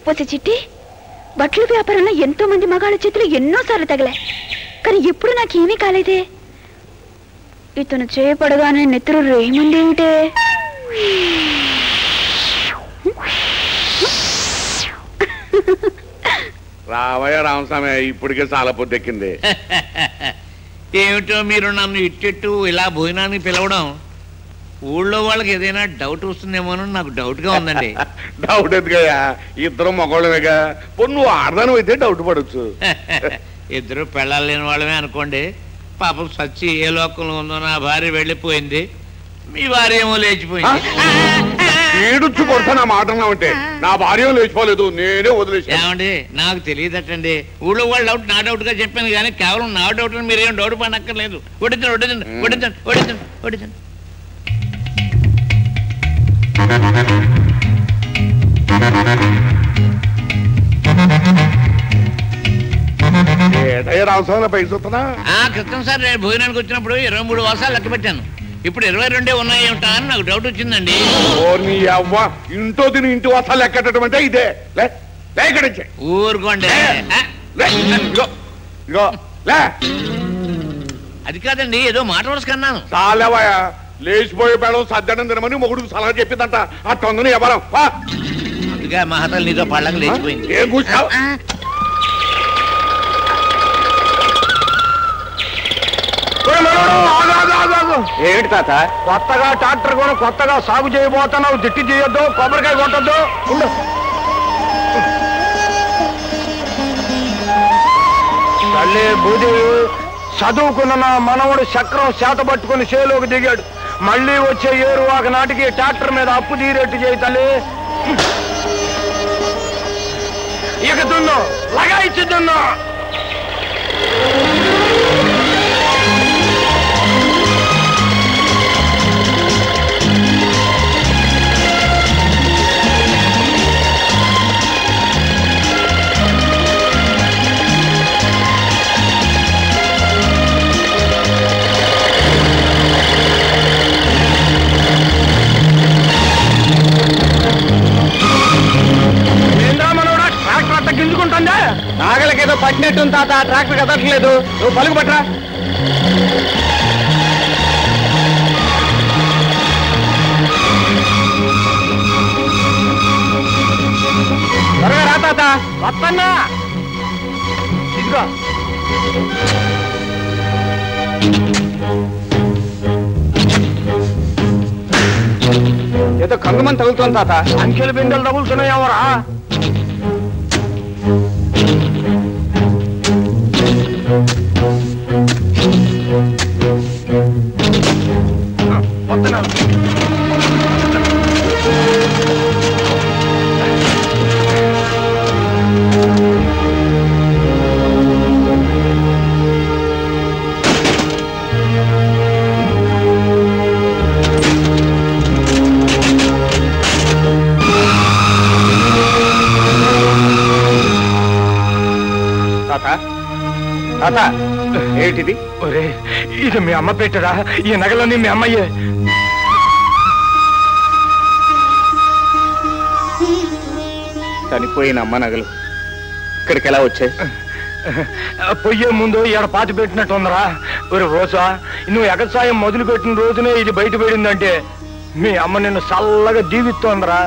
పోసే చిట్టి, బట్టల వ్యాపారంలో ఎంతో మంది మగాళ్ళ చేతులు ఎన్నోసార్లు తగలే, కానీ ఎప్పుడు నాకేమీ కాలేదే. ఇతను చేయపడగానే నెత్తురు రేమందేమిటే? రావయ్య రామస్వామి, ఇప్పటికే చాలా పొద్దెక్కింది. ఏమిటో మీరు నన్ను ఇట్టిట్టు ఇలా భోజనానికి పిలవడం, ఊళ్ళో వాళ్ళకి ఏదైనా డౌట్ వస్తుందేమో నాకు డౌట్ గా ఉందండి. డౌట్ ఎందుకయ్యా, ఇద్దరు మగవాళ్ళమేగా. నువ్వు ఆడదానం అయితే డౌట్ పడవచ్చు. ఇద్దరు పెళ్ళాలు లేని వాళ్ళమే అనుకోండి. పాపం సచ్చి ఏ లోకంలో ఉందో నా భార్య వెళ్ళిపోయింది, మీ భార్య ఏమో లేచిపోయింది. ఏడుచ్చు కొడతా మాటన్నా ఉంటే, నా భార్య లేచిపోలేదు, నేనే వదిలేసి. ఏమండి, నాకు తెలియదటండి. ఊళ్ళో వాళ్ళ డౌట్ నా డౌట్ గా చెప్పాను, కానీ కేవలం నా డౌట్ మీరేం డౌట్ పడక్కర్లేదు. వడ్డించండి వడ్డించండి వడ్డించండి వడ్డించండి వడ్డించండి. రామస్వామి పైకి చూస్తున్నా. క్రితం సార్ నేను భోజనానికి వచ్చినప్పుడు 23 వాసాలు లెక్క పెట్టాను. ఇప్పుడు 22 ఉన్నాయి ఏమిటా అని నాకు డౌట్ వచ్చిందండి. ఇంట్లో తిని ఇంటి వాసాలు లెక్కటం అంటే ఇదే. ఊరుకోండి. అది కాదండి, ఏదో మాట వరుస కన్నాను. చాలేవాయా, లేచిపోయే పేడం సద్దనం తినమని మొగుడికి సలహా చెప్పిందంట. ఆ తొందని ఎవరం అందుకే మహతలు నీతో పళ్ళకి లేచిపోయింది. ఏం కూర్చావు? ఏమిటి తాత? కొత్తగా ట్రాక్టర్ కూడా కొత్తగా సాగు చేయబోతున్నావు, దిట్టి చేయొద్దు, కొబ్బరికాయ కొట్టద్దు. తల్లి భూదేవి, చదువుకున్న నా మనవడు చక్రం చేత పట్టుకుని చేలోకి దిగాడు. మళ్ళీ వచ్చే ఏరువాక నాటికి ట్రాక్టర్ మీద అప్పు తీరేట్టు చేయి తల్లి. ఇక దున్ను, లగాయిచ్చి దున్ను. గింజుకుంటుందా? నాగలకేదో పట్టినట్టుంది తాత, ట్రాక్టర్ కదట్లేదు. నువ్వు పలుకు పట్టరా. త్వరగా రా తాత, వస్తన్నా. ఇదిగో ఏదో కంగమని తగులుతుంది తాత. అంకెలు బిందెలు తగులుతున్నాయేమోరా. ఏంటిది? ఒరే, ఇది మీ అమ్మ పెట్టరా? ఈ నగలన్నీ మీ అమ్మయ్యే. చనిపోయిన అమ్మ నగలు ఇక్కడికి ఎలా వచ్చాయి? పొయ్యే ముందు ఈడ పాతి పెట్టినట్టుందరా. ఒరే రోజా, నువ్వు ఎగసాయం మొదలు పెట్టిన రోజునే ఇది బయట పడిందంటే మీ అమ్మ నిన్ను చల్లగా దీవిస్తోందరా.